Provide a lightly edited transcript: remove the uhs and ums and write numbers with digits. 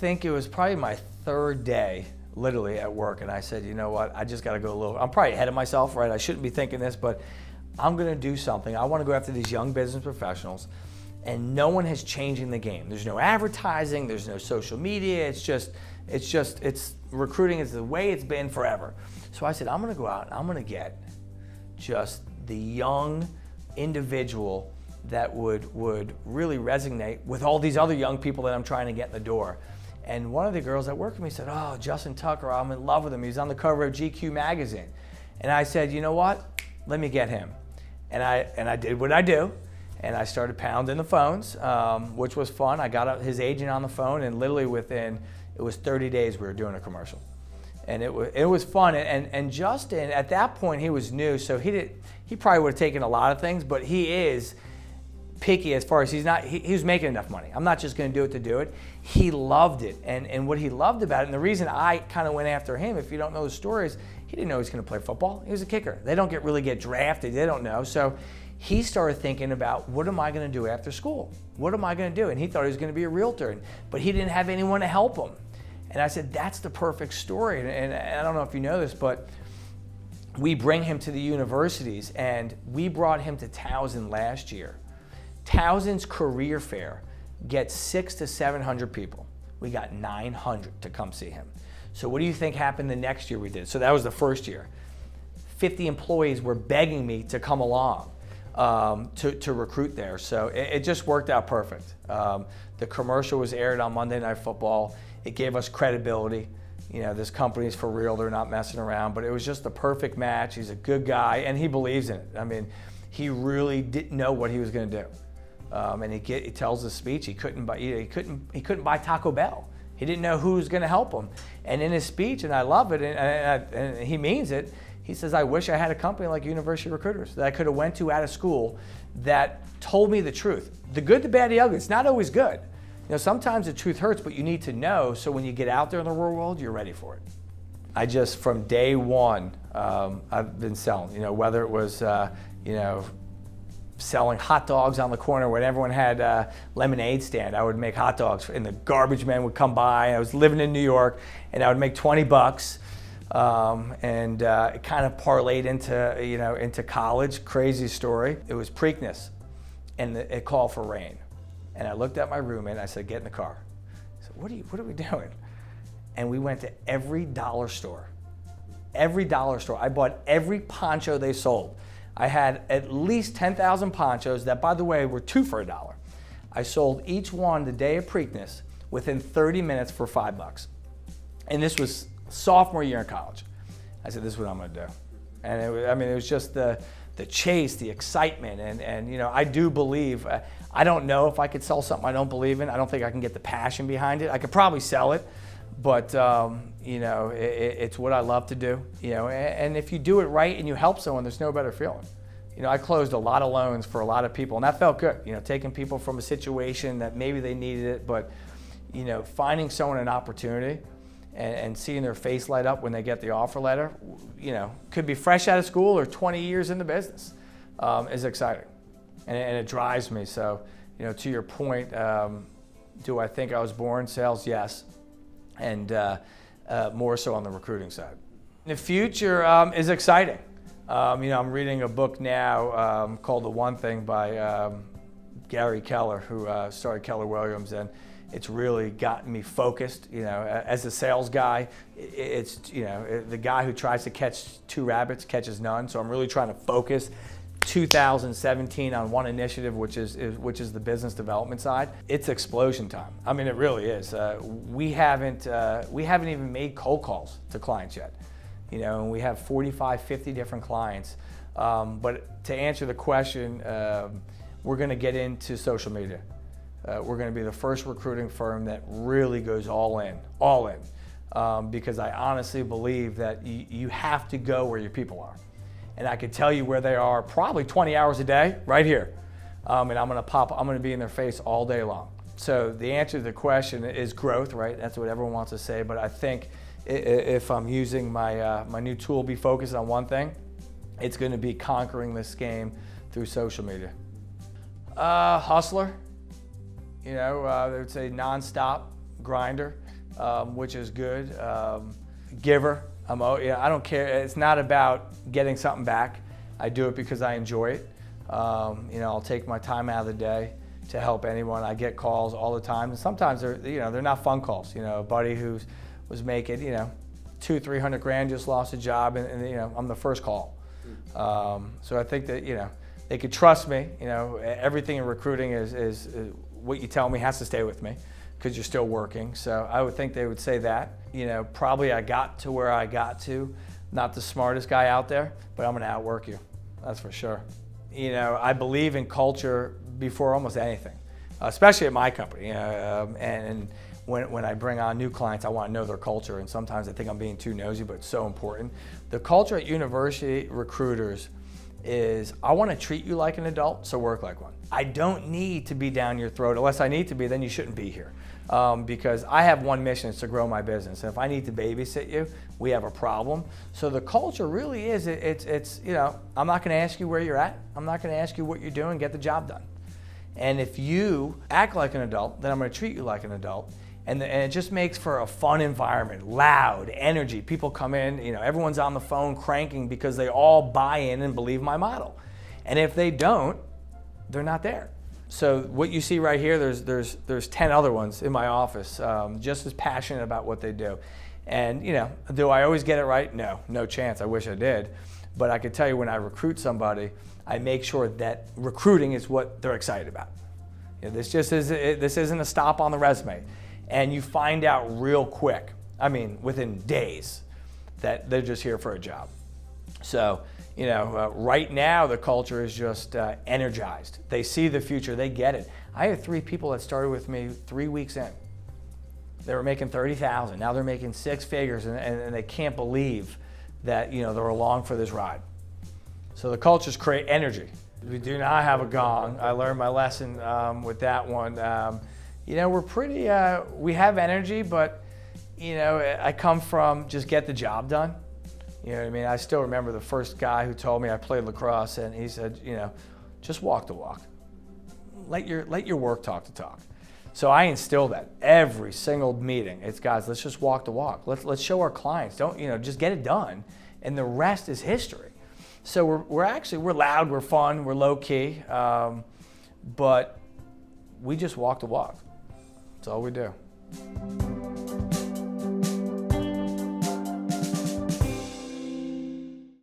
think it was probably my third day, literally at work, and I said, you know what, I just got to go a little, I'm probably ahead of myself, right? I shouldn't be thinking this, but I'm going to do something. I want to go after these young business professionals, and no one is changing the game. There's no advertising, there's no social media, it's recruiting is the way it's been forever. So I said, I'm going to go out and I'm going to get just the young individual that would really resonate with all these other young people that I'm trying to get in the door. And one of the girls that worked with me said, oh, Justin Tucker, I'm in love with him. He's on the cover of GQ magazine. And I said, you know what? Let me get him. And I did what I do. And I started pounding the phones, which was fun. I got his agent on the phone, and literally within, it was 30 days we were doing a commercial. And it was fun. And Justin, at that point, he was new, so he probably would have taken a lot of things, but he is picky as far as he was making enough money. I'm not just going to do it to do it. He loved it, and what he loved about it, and the reason I kind of went after him, if you don't know the stories, he didn't know he was going to play football. He was a kicker. They don't really get drafted. They don't know. So he started thinking about, what am I going to do after school? What am I going to do? And he thought he was going to be a realtor, but he didn't have anyone to help him. And I said, that's the perfect story. And I don't know if you know this, but we bring him to the universities, and we brought him to Towson last year. Towson's career fair gets 600 to 700 people. We got 900 to come see him. So what do you think happened the next year we did? So that was the first year. 50 employees were begging me to come along to recruit there. So it just worked out perfect. The commercial was aired on Monday Night Football. It gave us credibility. You know, this company's for real, they're not messing around, but it was just the perfect match. He's a good guy, and he believes in it. I mean, he really didn't know what he was going to do. And he tells the speech he couldn't buy Taco Bell. He didn't know who was going to help him. And in his speech, and I love it, and he means it, he says, I wish I had a company like University Recruiters that I could have went to out of school that told me the truth. The good, the bad, the ugly. It's not always good. You know, sometimes the truth hurts, but you need to know, so when you get out there in the real world, you're ready for it. I just, from day one, I've been selling, you know, whether it was, you know, selling hot dogs on the corner when everyone had a lemonade stand. I would make hot dogs, and the garbage men would come by. I was living in New York, and I would make 20 bucks. It kind of parlayed into college. Crazy story. It was Preakness, and it called for rain. And I looked at my roommate, and I said, get in the car. I said, what are we doing? And we went to every dollar store. Every dollar store. I bought every poncho they sold. I had at least 10,000 ponchos that, by the way, were 2 for $1. I sold each one the day of Preakness within 30 minutes for $5. And this was sophomore year in college. I said, this is what I'm going to do. And it was just the chase, the excitement, and you know, I do believe, I don't know if I could sell something I don't believe in. I don't think I can get the passion behind it. I could probably sell it, but you know, it's what I love to do. You know, and if you do it right and you help someone, there's no better feeling. You know, I closed a lot of loans for a lot of people, and that felt good. You know, taking people from a situation that maybe they needed it, but you know, finding someone an opportunity and seeing their face light up when they get the offer letter, you know, could be fresh out of school or 20 years in the business, is exciting, and it drives me. So, you know, to your point, do I think I was born sales? Yes, and more so on the recruiting side. The future is exciting. You know, I'm reading a book now called The One Thing by Gary Keller, who started Keller Williams, and it's really gotten me focused. You know, as a sales guy, it's, you know, the guy who tries to catch 2 rabbits catches none. So I'm really trying to focus 2017 on one initiative, which is the business development side. It's explosion time. I mean, it really is. We haven't even made cold calls to clients yet. You know, and we have 45, 50 different clients. But to answer the question, we're going to get into social media. We're going to be the first recruiting firm that really goes all in, because I honestly believe that you have to go where your people are. And I could tell you where they are probably 20 hours a day, right here. And I'm going to be in their face all day long. So the answer to the question is growth, right? That's what everyone wants to say. But I think if I'm using my new tool, be focused on one thing, it's going to be conquering this game through social media. Hustler. You know, they would say nonstop grinder. which is good. Giver. I don't care. It's not about getting something back. I do it because I enjoy it. I'll take my time out of the day to help anyone. I get calls all the time, and sometimes they're not fun calls. A buddy who was making $200-300 grand just lost a job, and I'm the first call. So I think that they could trust me. Everything in recruiting is what you tell me has to stay with me, because you're still working. So I would think they would say that. Probably I got to where I got to, not the smartest guy out there, but I'm going to outwork you. That's for sure. I believe in culture before almost anything, especially at my company. And when I bring on new clients, I want to know their culture. And sometimes I think I'm being too nosy, but it's so important. The culture at university recruiters is, I want to treat you like an adult, so work like one. I don't need to be down your throat. Unless I need to be, then you shouldn't be here. Because I have one mission, is to grow my business. And if I need to babysit you, we have a problem. So the culture really is, I'm not going to ask you where you're at. I'm not going to ask you what you're doing. Get the job done. And if you act like an adult, then I'm going to treat you like an adult. And it just makes for a fun environment, loud, energy. People come in, everyone's on the phone cranking because they all buy in and believe my model. And if they don't, they're not there. So what you see right here, there's 10 other ones in my office, just as passionate about what they do. And do I always get it right? No chance. I wish I did. But I could tell you, when I recruit somebody, I make sure that recruiting is what they're excited about. This isn't a stop on the resume. And you find out real quick, within days, that they're just here for a job. So, right now the culture is just energized. They see the future, they get it. I had 3 people that started with me 3 weeks in. They were making $30,000. Now they're making 6 figures, and they can't believe that they're along for this ride. So the cultures create energy. We do not have a gong. I learned my lesson with that one. We're pretty, we have energy, but, I come from just get the job done. You know what I mean? I still remember the first guy who told me, I played lacrosse, and he said, just walk the walk. Let your work talk the talk. So I instill that every single meeting. It's, guys, let's just walk the walk. Let's show our clients. Don't, just get it done, and the rest is history. So we're loud, we're fun, we're low key, but we just walk the walk. That's all we do.